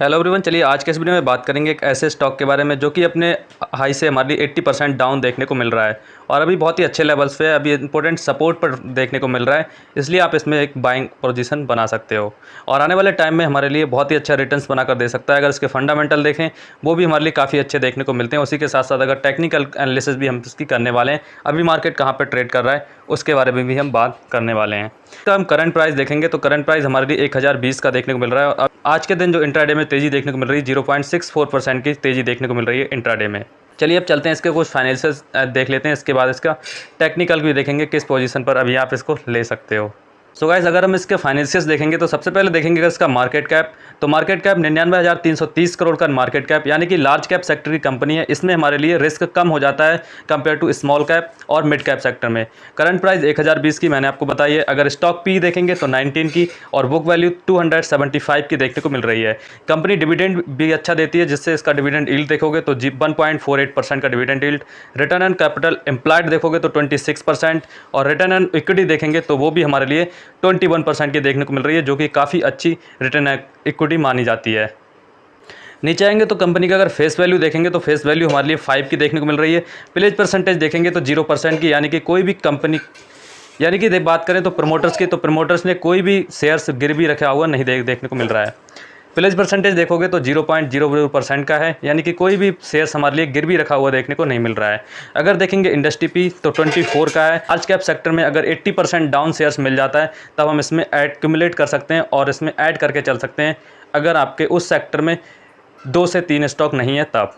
Hello everyone, चलिए आज के इस वीडियो में बात करेंगे एक ऐसे स्टॉक के बारे में जो कि अपने हाई से हमारे लिए 80% डाउन देखने को मिल रहा है और अभी बहुत ही अच्छे लेवल्स पे अभी इंपॉर्टेंट सपोर्ट पर देखने को मिल रहा है। इसलिए आप इसमें एक बाइंग पोजीशन बना सकते हो और आने वाले टाइम में हमारे लिए बहुत ही अच्छा रिटर्न्स बनाकर दे सकता है। अगर इसके फंडामेंटल देखें वो भी हमारे लिए काफ़ी अच्छे देखने को मिलते हैं। उसी के साथ साथ अगर टेक्निकल एनालिसिस भी हम इसकी करने वाले हैं, अभी मार्केट कहाँ पर ट्रेड कर रहा है उसके बारे में भी हम बात करने वाले हैं। तो हम करंट प्राइस देखेंगे तो करंट प्राइस हमारे लिए 1020 का देखने को मिल रहा है और आज के दिन जो इंट्राडे में तेज़ी देखने को मिल रही है 0.64% की तेज़ी देखने को मिल रही है इंट्राडे में। चलिए अब चलते हैं इसके कुछ फाइनेंशियल्स देख लेते हैं, इसके बाद इसका टेक्निकल भी देखेंगे किस पोजीशन पर अभी आप इसको ले सकते हो। सो गाइस, अगर हम इसके फाइनेंशियल्स देखेंगे तो सबसे पहले देखेंगे अगर इसका मार्केट कैप, तो मार्केट कैप 99,330 करोड़ का मार्केट कैप, यानी कि लार्ज कैप सेक्टर की कंपनी है। इसमें हमारे लिए रिस्क कम हो जाता है कंपेयर टू स्मॉल कैप और मिड कैप सेक्टर में। करंट प्राइस 1020 की मैंने आपको बताई है। अगर स्टॉक पी देखेंगे तो 19 की और बुक वैल्यू 275 की देखने को मिल रही है। कंपनी डिविडेंड भी अच्छा देती है, जिससे इसका डिविडेंड यील्ड देखोगे तो 1.48% का dividend yield. Return on capital employed देखोगे तो 26% और रिटर्न ऑन इक्विटी देखेंगे तो वो भी हमारे लिए 21% की देखने को मिल रही है, जो कि काफ़ी अच्छी रिटर्न इक्विटी मानी जाती है। नीचे आएंगे तो कंपनी का अगर फेस वैल्यू देखेंगे तो फेस वैल्यू हमारे लिए 5 की देखने को मिल रही है। प्लेज परसेंटेज देखेंगे तो 0% की, यानी कि कोई भी कंपनी, यानी कि बात करें तो प्रमोटर्स की, तो प्रमोटर्स ने कोई भी शेयर्स गिरवी रखा हुआ नहीं देखने को मिल रहा है। प्लेज परसेंटेज देखोगे तो 0.00% का है, यानी कि कोई भी शेयर्स हमारे लिए गिरवी रखा हुआ देखने को नहीं मिल रहा है। अगर देखेंगे इंडस्ट्री पी तो 24 का है। लार्ज कैप सेक्टर में अगर 80% डाउन शेयर्स मिल जाता है तब हम इसमें एक्यूमुलेट कर सकते हैं और इसमें ऐड करके चल सकते हैं, अगर आपके उस सेक्टर में 2 से 3 स्टॉक नहीं है तब।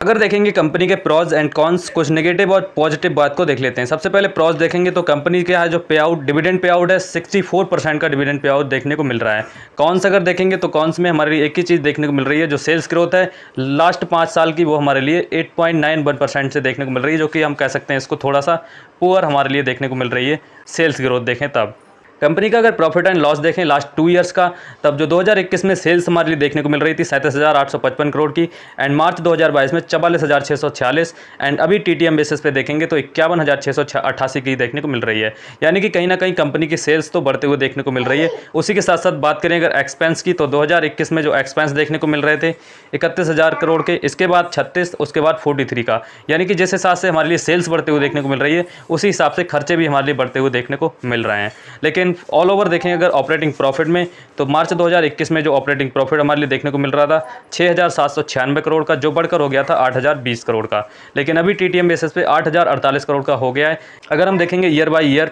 अगर देखेंगे कंपनी के प्रॉज एंड कॉन्स, कुछ नेगेटिव और पॉजिटिव बात को देख लेते हैं। सबसे पहले प्रॉज देखेंगे तो कंपनी के यहाँ जो पे आउट डिविडेंड पे आउट है 64% का डिविडेंड पे आउट देखने को मिल रहा है। कॉन्स अगर देखेंगे तो कॉन्स में हमारे लिए एक ही चीज़ देखने को मिल रही है, जो सेल्स ग्रोथ है लास्ट 5 साल की, वो हमारे लिए 8.91% से देखने को मिल रही है, जो कि हम कह सकते हैं इसको थोड़ा सा पुअर हमारे लिए देखने को मिल रही है सेल्स ग्रोथ देखें तब। कंपनी का अगर प्रॉफिट एंड लॉस देखें लास्ट 2 ईयर्स का, तब जो 2021 में सेल्स हमारे लिए देखने को मिल रही थी 37,855 करोड़ की एंड मार्च 2022 में 44,646 एंड अभी टीटीएम बेसिस पे देखेंगे तो 51,688 की देखने को मिल रही है। यानी कि कहीं ना कहीं कंपनी की सेल्स तो बढ़ते हुए देखने को मिल रही है। उसी के साथ साथ बात करें अगर एक्सपेंस की, तो 2021 में जो एक्सपेंस देखने को मिल रहे थे 31,000 करोड़ के, इसके बाद 36, उसके बाद 43 का, यानी कि जिस हिसाब से हमारे लिए सेल्स बढ़ते हुए देखने को मिल रही है उसी हिसाब से खर्चे भी हमारे लिए बढ़ते हुए देखने को मिल रहे हैं। लेकिन ऑल ओवर देखें अगर ऑपरेटिंग प्रॉफिट में, तो मार्च 2021 में जो ऑपरेटिंग प्रॉफिट हमारे लिए देखने को मिल रहा था 6,796 करोड़ का, जो बढ़कर हो गया था 8,020 करोड़ का, लेकिन अभी टीटीएम बेसिस पे 8,048 करोड़ का हो गया है। अगर हम देखेंगे ईयर बाय ईयर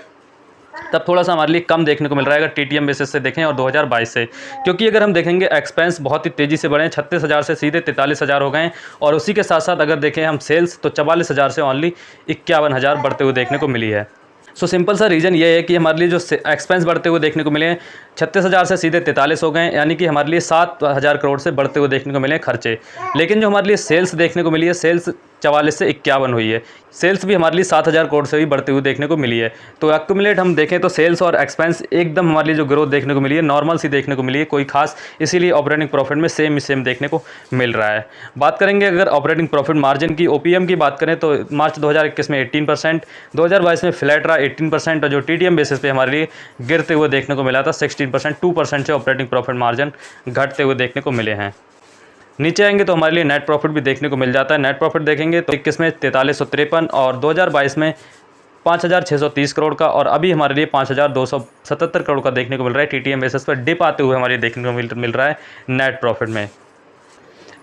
तब थोड़ा सा हमारे लिए कम देखने को मिल रहा है अगर टीटीएम बेसिस से देखें और 2022 से, क्योंकि अगर हम देखेंगे एक्सपेंस बहुत ही तेज़ी से बढ़े हैं, 36,000 से सीधे 43,000 हो गए हैं और उसी के साथ साथ अगर देखें हम सेल्स तो 44,000 से ओनली 51,000 बढ़ते हुए देखने को मिली है। सो सिंपल सा रीज़न ये है कि हमारे लिए जो एक्सपेंस बढ़ते हुए देखने को मिले हैं 36,000 से सीधे 43 हो गए हैं, यानी कि हमारे लिए 7,000 करोड़ से बढ़ते हुए देखने को मिले हैं खर्चे। लेकिन जो हमारे लिए सेल्स देखने को मिली है, सेल्स 44 से 51 हुई है, सेल्स भी हमारे लिए 7,000 करोड़ से भी बढ़ते हुए देखने को मिली है। तो एक्यूमुलेट हम देखें तो सेल्स और एक्सपेंस एकदम हमारे लिए जो ग्रोथ देखने को मिली है नॉर्मल सी देखने को मिली है, कोई खास, इसीलिए ऑपरेटिंग प्रॉफिट में सेम देखने को मिल रहा है। बात करेंगे अगर ऑपरेटिंग प्रॉफिट मार्जिन की, ओपीएम की बात करें तो मार्च 2021 में 18%, 2022 में फ्लैट रहा 18% और जो टीटीएम बेसिस पे हमारे लिए गिरते हुए देखने को मिला था 16%, 2% से ऑपरेटिंग प्रॉफिट मार्जिन घटते हुए देखने को मिले हैं। नीचे आएंगे तो हमारे लिए नेट प्रॉफिट भी देखने को मिल जाता है। नेट प्रॉफिट देखेंगे तो 21 में 4353 और 2022 में 5,630 करोड़ का और अभी हमारे लिए 5,277 करोड़ का देखने को मिल रहा है। टीटीएम बेसिस पर डिप आते हुए हमारे देखने को मिल रहा है नेट प्रॉफिट में।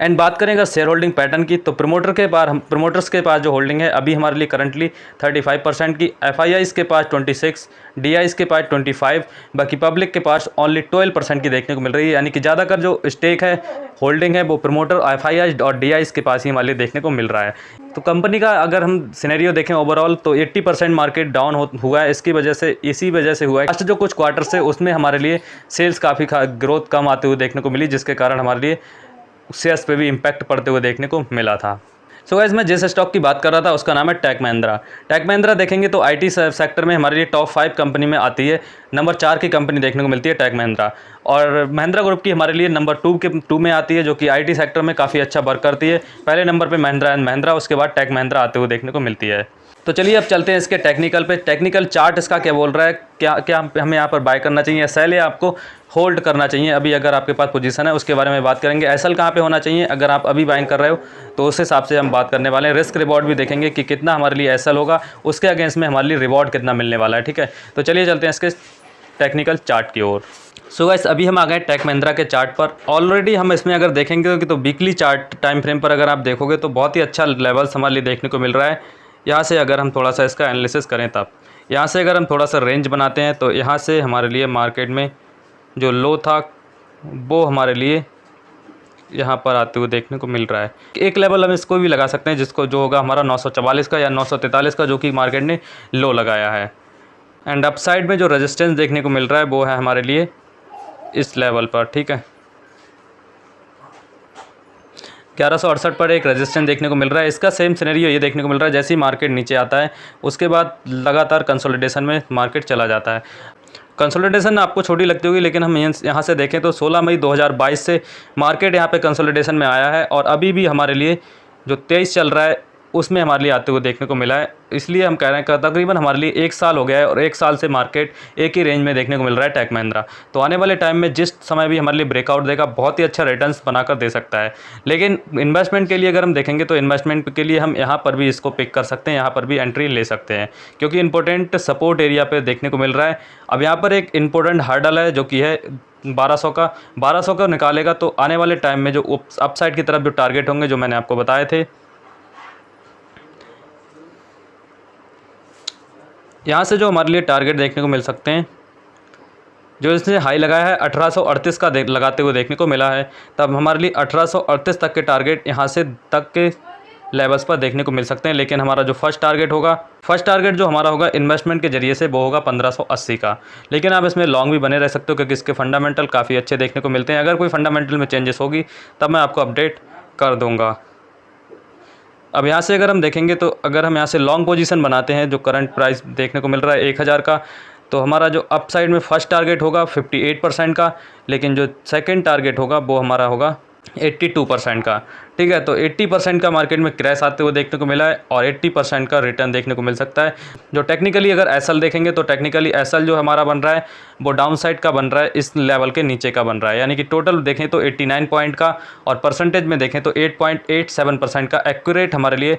एंड बात करें अगर शेयर होल्डिंग पैटर्न की, तो प्रमोटर्स के पास जो होल्डिंग है अभी हमारे लिए करंटली 35% की, एफआईआईस के पास 26, डीआईस के पास 25, बाकी पब्लिक के पास ओनली 12% की देखने को मिल रही है। यानी कि ज़्यादातर जो स्टेक है, होल्डिंग है, वो प्रमोटर, एफआईआईस और डीआईस के पास ही हमारे लिए देखने को मिल रहा है। तो कंपनी का अगर हम सिनेरियो देखें ओवरऑल तो 80% मार्केट डाउन हुआ है, इसी वजह से हुआ है। लास्ट जो कुछ क्वार्टर से उसमें हमारे लिए सेल्स काफ़ी ग्रोथ कम आते हुए देखने को मिली, जिसके कारण हमारे लिए शेयर्स पे भी इम्पैक्ट पड़ते हुए देखने को मिला था। सो गाइस, मैं जिस स्टॉक की बात कर रहा था उसका नाम है टेक महिंद्रा। टेक महिंद्रा देखेंगे तो आईटी सेक्टर में हमारे लिए टॉप 5 कंपनी में आती है। नंबर 4 की कंपनी देखने को मिलती है टेक महिंद्रा, और महिंद्रा ग्रुप की हमारे लिए नंबर 2 में आती है, जो कि आईटी सेक्टर में काफ़ी अच्छा वर्क करती है। पहले नंबर पर महिंद्रा एंड महिंद्रा, उसके बाद टेक महिंद्रा आते हुए देखने को मिलती है। तो चलिए अब चलते हैं इसके टेक्निकल पे। टेक्निकल चार्ट इसका क्या बोल रहा है, क्या क्या हमें यहाँ पर बाय करना चाहिए या सेल या आपको होल्ड करना चाहिए अभी अगर आपके पास पोजीशन है, उसके बारे में बात करेंगे। एसएल कहाँ पे होना चाहिए अगर आप अभी बाइंग कर रहे हो, तो उस हिसाब से हम बात करने वाले हैं। रिस्क रिवॉर्ड भी देखेंगे कि कितना हमारे लिए एसएल होगा, उसके अगेंस्ट में हमारे लिए रिवॉर्ड कितना मिलने वाला है। ठीक है, तो चलिए चलते हैं इसके टेक्निकल चार्ट की ओर। सो गाइस अभी हम आ गए टेक महिंद्रा के चार्ट पर। ऑलरेडी हम इसमें अगर देखेंगे तो वीकली चार्ट टाइम फ्रेम पर अगर आप देखोगे तो बहुत ही अच्छा लेवल्स हमारे लिए देखने को मिल रहा है। यहाँ से अगर हम थोड़ा सा इसका एनालिसिस करें तब यहाँ से अगर हम थोड़ा सा रेंज बनाते हैं तो यहाँ से हमारे लिए मार्केट में जो लो था वो हमारे लिए यहाँ पर आते हुए देखने को मिल रहा है। एक लेवल हम इसको भी लगा सकते हैं जिसको जो होगा हमारा 944 का या 943 का, जो कि मार्केट ने लो लगाया है। एंड अपसाइड में जो रेजिस्टेंस देखने को मिल रहा है वो है हमारे लिए इस लेवल पर। ठीक है, 1168 पर एक रेजिस्टेंस देखने को मिल रहा है। इसका सेम सिनेरियो ये देखने को मिल रहा है, जैसे ही मार्केट नीचे आता है उसके बाद लगातार कंसोलिडेशन में मार्केट चला जाता है। कंसोलिडेशन आपको छोटी लगती होगी, लेकिन हम यहाँ से देखें तो 16 मई 2022 से मार्केट यहाँ पे कंसोलिडेशन में आया है और अभी भी हमारे लिए जो 23 चल रहा है उसमें हमारे लिए आते हुए देखने को मिला है। इसलिए हम कह रहे हैं कि तकरीबन हमारे लिए 1 साल हो गया है और 1 साल से मार्केट एक ही रेंज में देखने को मिल रहा है टेक महिंद्रा। तो आने वाले टाइम में जिस समय भी हमारे लिए ब्रेकआउट देगा बहुत ही अच्छा रिटर्न्स बनाकर दे सकता है। लेकिन इन्वेस्टमेंट के लिए अगर हम देखेंगे तो इन्वेस्टमेंट के लिए हम यहाँ पर भी इसको पिक कर सकते हैं, यहाँ पर भी एंट्री ले सकते हैं, क्योंकि इंपॉर्टेंट सपोर्ट एरिया पर देखने को मिल रहा है। अब यहाँ पर एक इंपॉर्टेंट हर्डल है जो कि है 1200 का निकालेगा तो आने वाले टाइम में जो अपसाइड की तरफ जो टारगेट होंगे जो मैंने आपको बताए थे, यहाँ से जो हमारे लिए टारगेट देखने को मिल सकते हैं, जो इसने हाई लगाया है 1838 का लगाते हुए देखने को मिला है, तब हमारे लिए 1838 तक के टारगेट यहाँ से तक के लेवल्स पर देखने को मिल सकते हैं। लेकिन हमारा जो फर्स्ट टारगेट जो हमारा होगा इन्वेस्टमेंट के जरिए से वो होगा 1580 का। लेकिन आप इसमें लॉन्ग भी बने रह सकते हो क्योंकि इसके फंडामेंटल काफ़ी अच्छे देखने को मिलते हैं। अगर कोई फंडामेंटल में चेंजेस होगी तब मैं आपको अपडेट कर दूँगा। अब यहाँ से अगर हम देखेंगे तो अगर हम यहाँ से लॉन्ग पोजीशन बनाते हैं, जो करंट प्राइस देखने को मिल रहा है 1000 का, तो हमारा जो अप साइड में फर्स्ट टारगेट होगा 58% का, लेकिन जो सेकंड टारगेट होगा वो हमारा होगा 82% का। ठीक है, तो 80% का मार्केट में क्रैश आते हुए देखने को मिला है और 80% का रिटर्न देखने को मिल सकता है। जो टेक्निकली अगर एसएल देखेंगे तो टेक्निकली एसएल जो हमारा बन रहा है वो डाउन साइड का बन रहा है, इस लेवल के नीचे का बन रहा है। यानी कि टोटल देखें तो 89 पॉइंट का और परसेंटेज में देखें तो 8.87% का एक्यूरेट हमारे लिए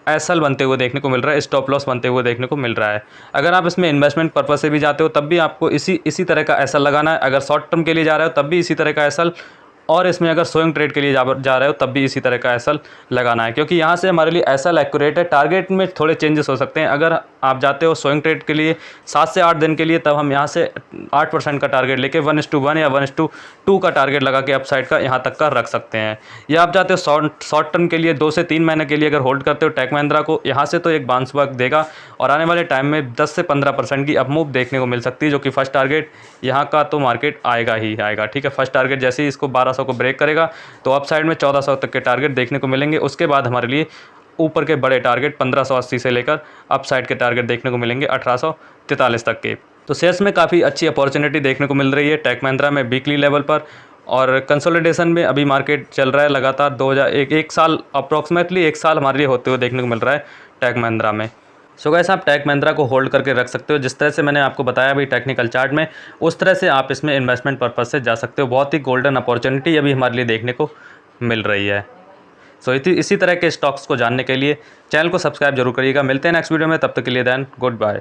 एसएल बनते हुए देखने को मिल रहा है, स्टॉप लॉस बनते हुए देखने को मिल रहा है। अगर आप इसमें इन्वेस्टमेंट पर्पस से भी जाते हो तब भी आपको इसी तरह का एसएल लगाना है। अगर शॉर्ट टर्म के लिए जा रहे हो तब भी इसी तरह का एसएल, और इसमें अगर स्विंग ट्रेड के लिए जा रहे हो तब भी इसी तरह का एसएल लगाना है, क्योंकि यहाँ से हमारे लिए एसएल एक्यूरेट है। टारगेट में थोड़े चेंजेस हो सकते हैं। अगर आप जाते हो स्विंग ट्रेड के लिए 7 से 8 दिन के लिए, तब हम यहाँ से 8% का टारगेट लेके 1:1 या 1:2 का टारगेट लगा के अपसाइड का यहाँ तक का रख सकते हैं। या आप जाते हो शॉर्ट टर्म के लिए 2 से 3 महीने के लिए अगर होल्ड करते हो टेक महिंद्रा को, यहाँ से तो एक बाउंस बैक देगा और आने वाले टाइम में 10 से 15% की अपमूव देखने को मिल सकती है, जो कि फर्स्ट टारगेट यहाँ का तो मार्केट आएगा ही आएगा। ठीक है, फर्स्ट टारगेट जैसे ही इसको 1200 को ब्रेक करेगा तो अप साइड में 1400 तक के टारगेट देखने को मिलेंगे। उसके बाद हमारे लिए ऊपर के बड़े टारगेट 1580 से लेकर अप साइड के टारगेट देखने को मिलेंगे 1843 तक के। तो शेयर्स में काफ़ी अच्छी अपॉर्चुनिटी देखने को मिल रही है टेक महिंद्रा में वीकली लेवल पर, और कंसोलिडेशन में अभी मार्केट चल रहा है लगातार। 1 साल अप्रॉक्सीमेटली 1 साल हमारे लिए होते हुए देखने को मिल रहा है टेक महिंद्रा में। सो गाइस आप टेक महिंद्रा को होल्ड करके रख सकते हो, जिस तरह से मैंने आपको बताया अभी टेक्निकल चार्ट में, उस तरह से आप इसमें इन्वेस्टमेंट पर्पस से जा सकते हो। बहुत ही गोल्डन अपॉर्चुनिटी अभी हमारे लिए देखने को मिल रही है। सो इसी तरह के स्टॉक्स को जानने के लिए चैनल को सब्सक्राइब जरूर करिएगा। मिलते हैं नेक्स्ट वीडियो में, तब तक के लिए देन गुड बाय।